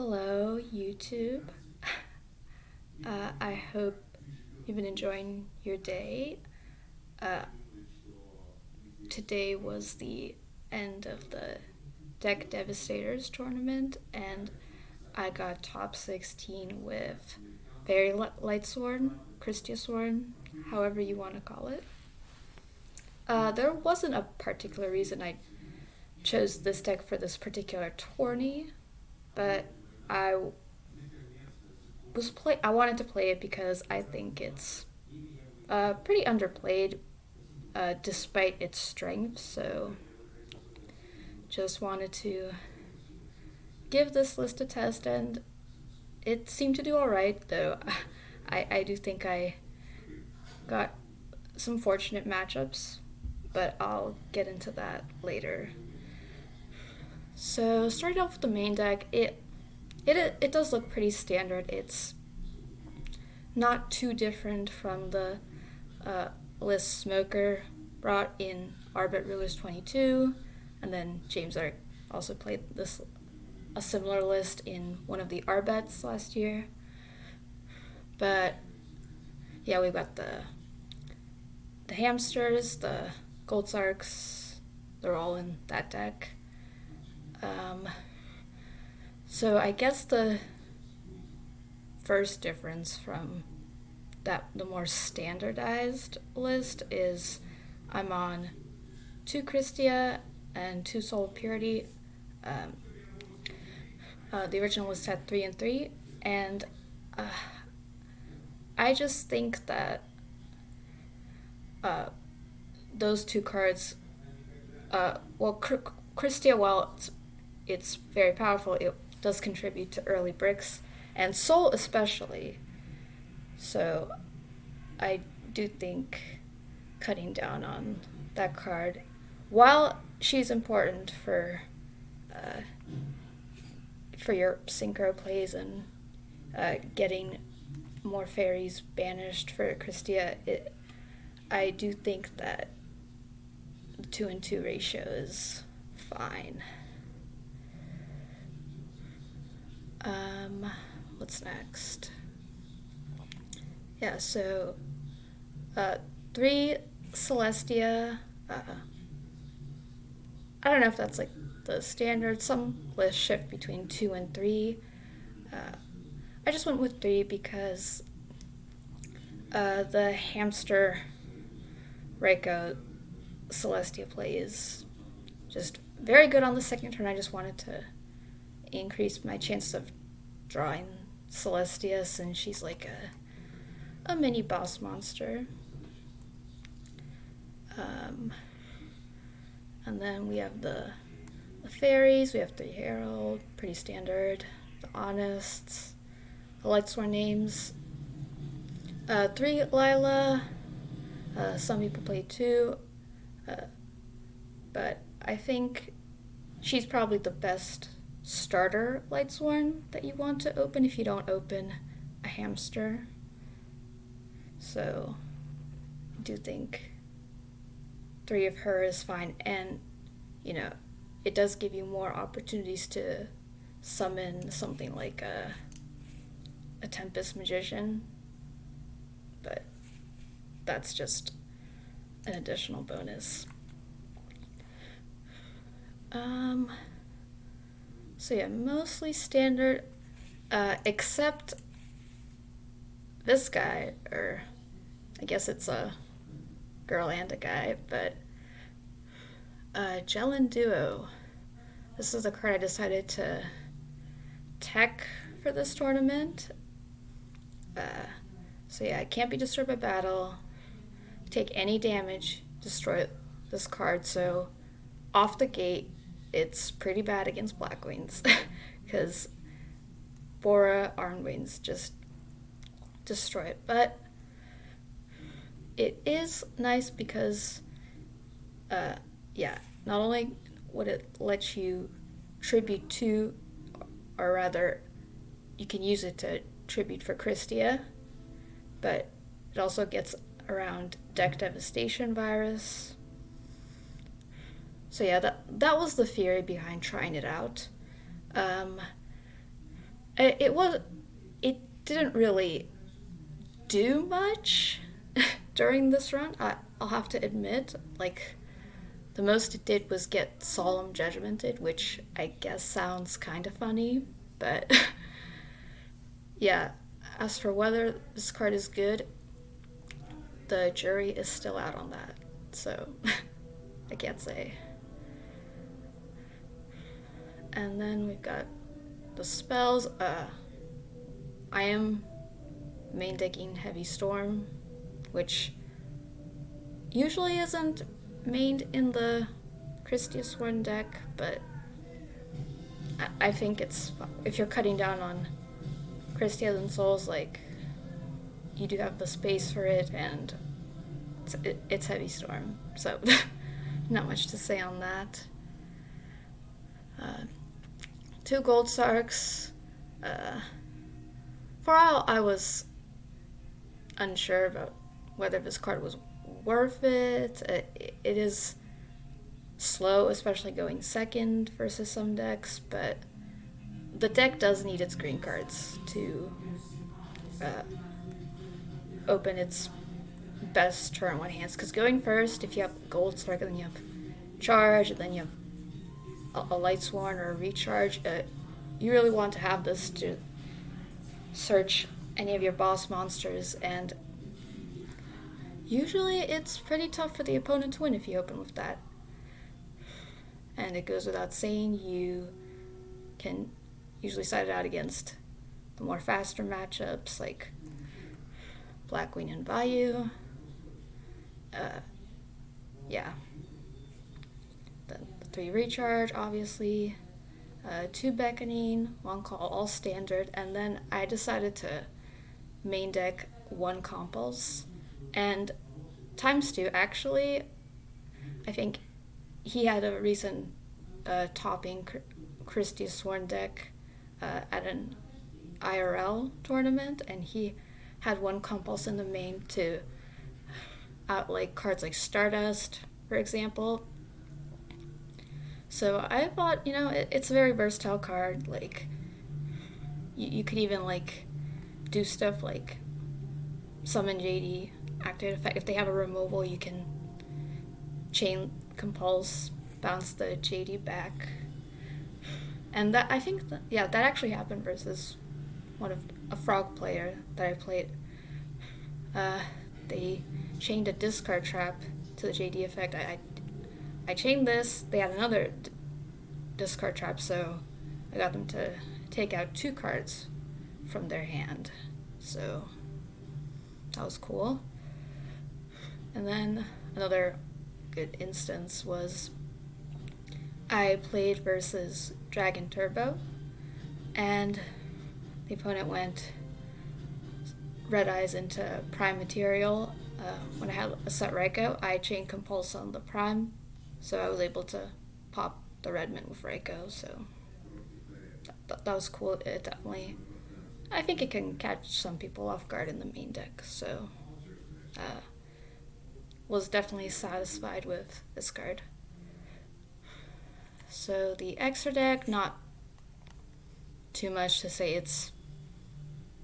Hello, YouTube. I hope you've been enjoying your day. Uh, Today was the end of the Deck Devastators tournament, and I got top 16 with Fairysworn, however you want to call it. There wasn't a particular reason I chose this deck for this particular tourney, but I I wanted to play it because I think it's pretty underplayed despite its strength. So just wanted to give this list a test, and it seemed to do all right. Though I do think I got some fortunate matchups, but I'll get into that later. So starting off with the main deck, it does look pretty standard. It's not too different from the list Smoker brought in Arbit Rulers 22, and then James Ark also played a similar list in one of the Arbets last year. But yeah, we've got the hamsters, the gold sarks, they're all in that deck. So I guess the first difference from the more standardized list is I'm on 2 Christia and 2 Soul of Purity. The original list had 3 and 3, and I just think that those 2 cards, Christia, while it's very powerful, it does contribute to early bricks, and Soul especially. So I do think cutting down on that card, while she's important for your synchro plays and getting more fairies banished for Christia, I do think that the 2 and 2 ratio is fine. What's next? Yeah, so 3 Celestia. I don't know if that's like the standard. Some lists shift between 2 and 3. I just went with 3 because the hamster Reiko Celestia play is just very good on the second turn. I just wanted to increase my chance of drawing Celestia, since she's like a mini boss monster. And then we have the fairies. We have 3 Herald, pretty standard. The Honest, the Lightsworn names. 3 Lila. Some people play 2, but I think she's probably the best starter Lightsworn that you want to open if you don't open a hamster. So I do think 3 of her is fine, and it does give you more opportunities to summon something like a Tempest Magician, but that's just an additional bonus. So yeah, mostly standard, except this guy, or I guess it's a girl and a guy, but Gel Duo. This is the card I decided to tech for this tournament. So yeah, it can't be disturbed by battle, take any damage, destroy this card. So off the gate, it's pretty bad against Blackwings because Bora Armwings just destroy it. But it is nice because not only would it let you tribute to, or rather you can use it to tribute for Christia, but it also gets around Deck Devastation virus. So yeah, that was the theory behind trying it out. It was. It didn't really do much during this run. I'll have to admit, like the most it did was get Solemn Judgmented, which I guess sounds kind of funny, but yeah. As for whether this card is good, the jury is still out on that, so I can't say. And then we've got the spells. I am main decking Heavy Storm, which usually isn't mained in the Fairysworn deck, but I think it's, if you're cutting down on Christias and Souls, like, you do have the space for it, and it's Heavy Storm, so not much to say on that. 2 Gold Sarks. For a while, I was unsure about whether this card was worth it. It is slow, especially going second versus some decks, but the deck does need its green cards to open its best turn one hands. Because going first, if you have Gold Sark, then you have Charge, and then you have a Lightsworn or a Recharge, you really want to have this to search any of your boss monsters, and usually it's pretty tough for the opponent to win if you open with that. And it goes without saying, you can usually side it out against the more faster matchups like Blackwing and Bayou. Yeah. The 3 Recharge, obviously. 2 Beckoning, 1 Call, all standard, and then I decided to main deck 1 Compulse, and ×2, actually, I think he had a recent topping Fairysworn deck at an IRL tournament, and he had 1 Compulse in the main to outlay cards like Stardust, for example. So I thought, it's a very versatile card. Like, you could even, like, do stuff like summon JD, activate effect. If they have a removal, you can chain Compulse, bounce the JD back. And that, I think, that actually happened versus a frog player that I played. They chained a discard trap to the JD effect. I chained this, they had another discard trap, so I got them to take out 2 cards from their hand. So that was cool. And then another good instance was I played versus Dragon Turbo, and the opponent went Red Eyes into Prime Material. When I had a set Raikou, I chained Compulse on the Prime, so I was able to pop the red mint with Raikou, so that was cool. It definitely, I think it can catch some people off guard in the main deck, so was definitely satisfied with this card. So the extra deck, not too much to say. It's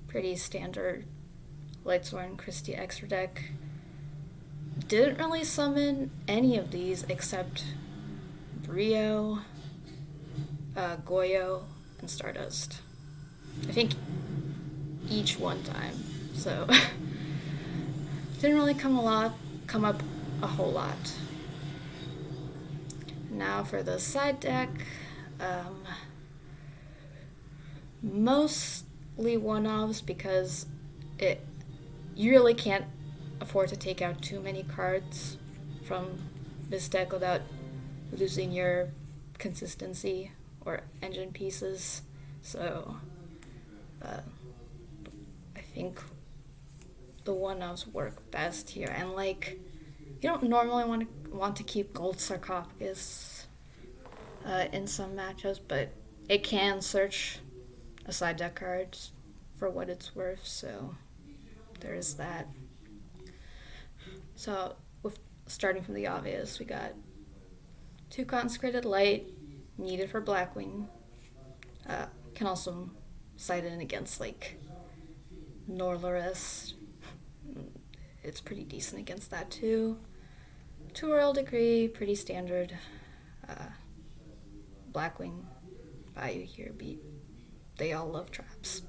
pretty standard Lightsworn Christie extra deck. Didn't really summon any of these except Brio, Goyo, and Stardust. I think each one time. So didn't really come up a whole lot. Now for the side deck, mostly one-offs because you really can't afford to take out too many cards from this deck without losing your consistency or engine pieces. So I think the one-offs work best here, and like, you don't normally want to keep Gold Sarcophagus in some matchups, but it can search a side deck card for what it's worth, so there is that. So starting from the obvious, we got 2 Consecrated Light, needed for Blackwing. Can also sided in against like Norlaris. It's pretty decent against that too. 2 Royal Decree, pretty standard. Blackwing, Bayou here beat. They all love traps.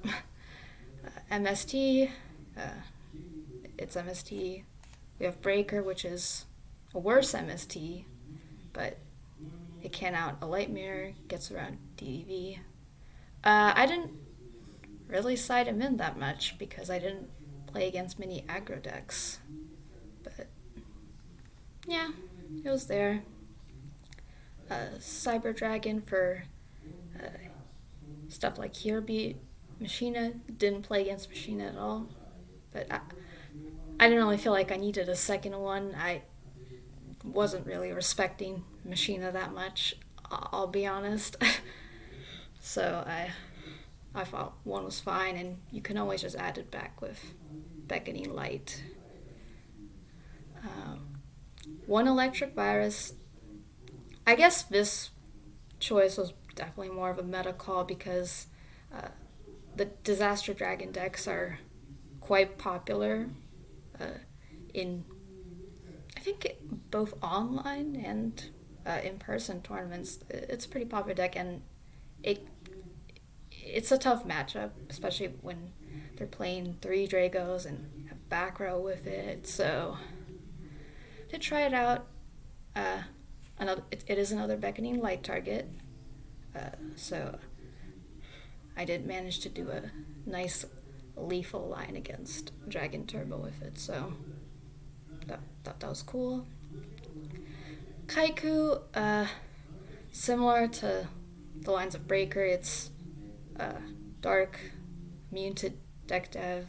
MST, it's MST. We have Breaker, which is a worse MST, but it can out a Light Mirror, gets around DDV. I didn't really side him in that much because I didn't play against many aggro decks. But yeah, it was there. Cyber Dragon for stuff like Here beat Machina. Didn't play against Machina at all. But I didn't really feel like I needed a second one. I wasn't really respecting Machina that much, I'll be honest. So I thought one was fine, and you can always just add it back with Beckoning Light. One Electric Virus. I guess this choice was definitely more of a meta call because the Disaster Dragon decks are quite popular in, I think, both online and in-person tournaments. It's a pretty popular deck, and it's a tough matchup, especially when they're playing 3 Dragos and have back row with it. So to try it out, it is another Beckoning Light target. So I did manage to do a nice lethal line against Dragon Turbo with it. So that was cool. Kaiku, similar to the lines of Breaker, it's dark, immune to deck dev.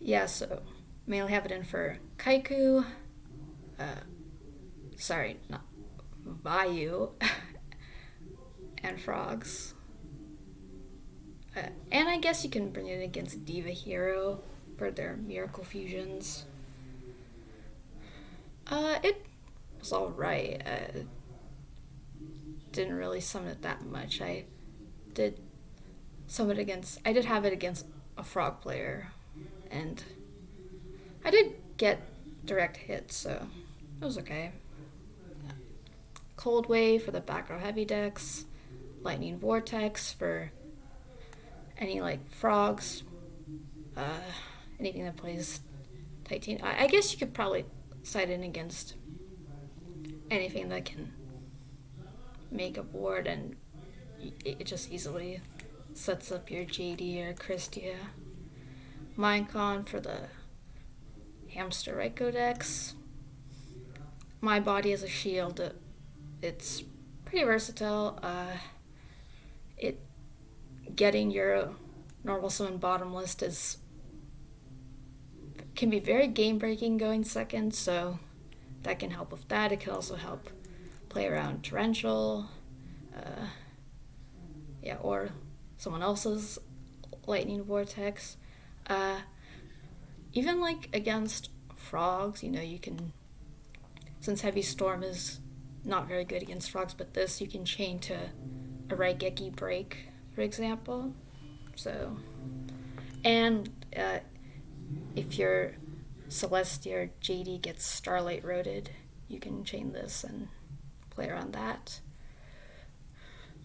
Yeah, so mainly have it in for Kaiku, not Bayou, and Frogs. And I guess you can bring it against Diva Hero for their Miracle Fusions. It was alright. Didn't really summon it that much. I did have it against a Frog player, and I did get direct hits, so it was okay. Cold Wave for the back row heavy decks, Lightning Vortex for any like Frogs, anything that plays Titan. I guess you could probably side in against anything that can make a board, and it just easily sets up your JD or Christia. Minecon for the Hamster Reiko decks. My Body as a Shield. It's pretty versatile. Getting your normal summon bottom list can be very game breaking going second, so that can help with that. It can also help play around Torrential, or someone else's Lightning Vortex. Even like against Frogs, you can, since Heavy Storm is not very good against Frogs, but this you can chain to a Raigeki Break, for example. So, and if your Celestia or JD gets Starlight Roaded, you can chain this and play around that.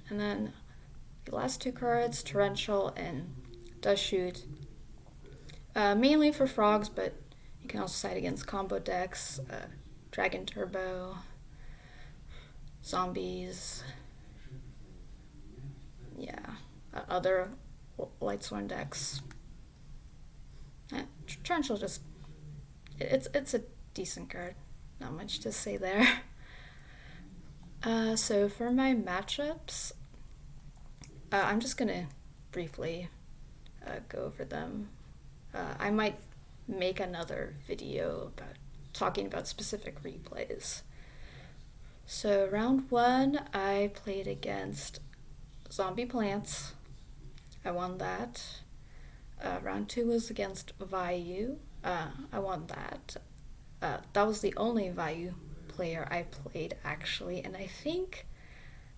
And then the last 2 cards, Torrential and Dust Shoot, mainly for Frogs, but you can also side against combo decks, Dragon Turbo, Zombies, other Lightsworn decks. Torrential just, it's a decent card, not much to say there. So for my matchups, I'm just gonna briefly go over them. I might make another video about talking about specific replays. So round 1, I played against Zombie Plants. I won that. Round 2 was against Vayu. I won that. That was the only Vayu player I played, actually, and I think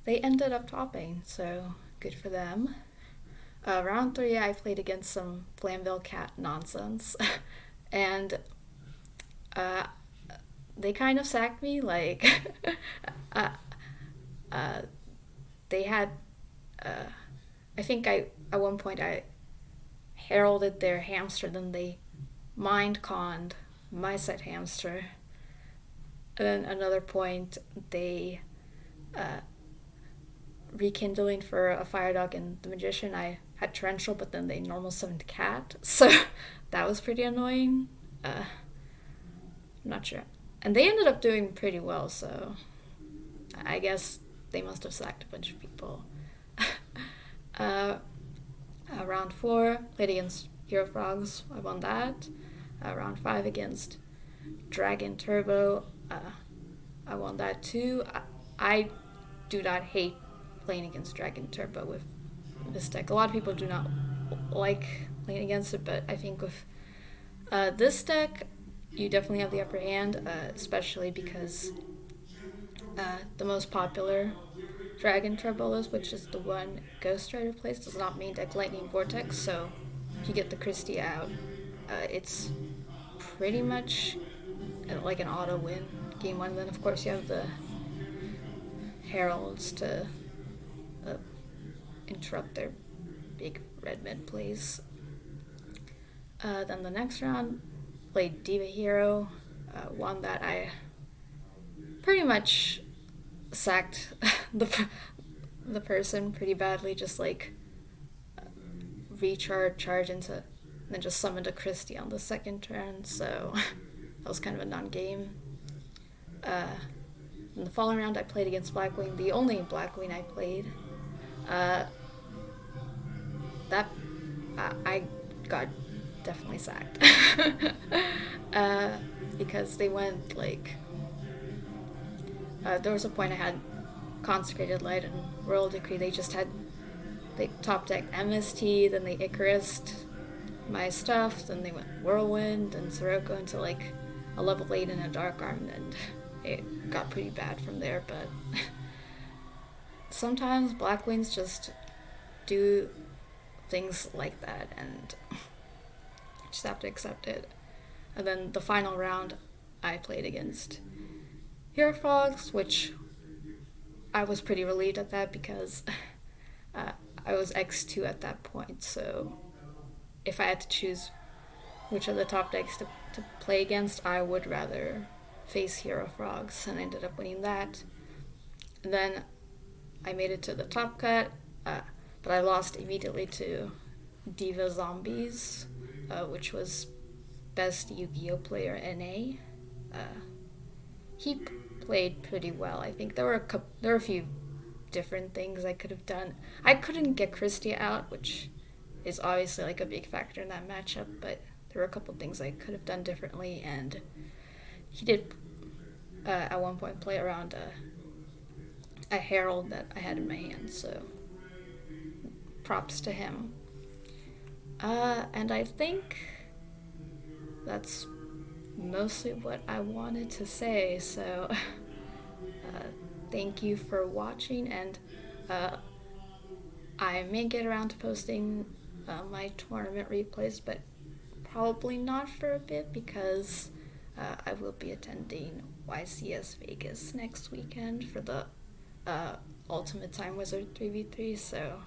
they ended up topping, so good for them. Round 3, I played against some Flamville Cat nonsense, and uh, they kind of sacked me. Like, uh, uh, they had, I think at one point I heralded their hamster, then they mind conned my set hamster. And then another point, they rekindling for a fire dog and the magician. I had torrential, but then they normal summoned cat, so that was pretty annoying. I'm not sure, and they ended up doing pretty well. So I guess they must have sacked a bunch of people. uh, Round 4 played against Hero Frogs. I won that. Round 5 against Dragon Turbo. I won that too. I do not hate playing against Dragon Turbo with this deck. A lot of people do not like playing against it, but I think with this deck, you definitely have the upper hand, especially because the most popular Dragon Turbo is, which is the one Ghost Rider plays, does not mean deck Lightning Vortex, so if you get the Christie out, it's pretty much like an auto win game 1. Then of course you have the Heralds to interrupt their big red mid plays. Then the next round, played Diva Hero, one that I pretty much sacked the person pretty badly, just like charge into, and then just summoned a Christie on the second turn, so that was kind of a non-game. In the following round, I played against Blackwing, the only Blackwing I played. I got definitely sacked because they went like there was a point I had Consecrated Light and Royal Decree. They top decked MST, then they Icarused my stuff, then they went Whirlwind and Sirocco into like a level 8 and a Dark Arm, and it got pretty bad from there. But sometimes Blackwings just do things like that, and just have to accept it. And then the final round, I played against Hero Frogs, which I was pretty relieved at that because I was X2 at that point, so if I had to choose which of the top decks to play against, I would rather face Hero Frogs, and I ended up winning that. And then I made it to the top cut, but I lost immediately to Diva Zombies, which was best Yu-Gi-Oh player NA. He played pretty well. I think there were a few different things I could have done. I couldn't get Christie out, which is obviously like a big factor in that matchup, but there were a couple things I could have done differently, and he did at one point play around a Herald that I had in my hand, so props to him. And I think that's mostly what I wanted to say, so thank you for watching, and I may get around to posting my tournament replays, but probably not for a bit because I will be attending YCS Vegas next weekend for the Ultimate Time Wizard 3v3, so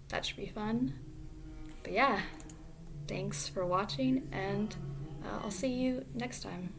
that should be fun. But yeah, thanks for watching, and I'll see you next time.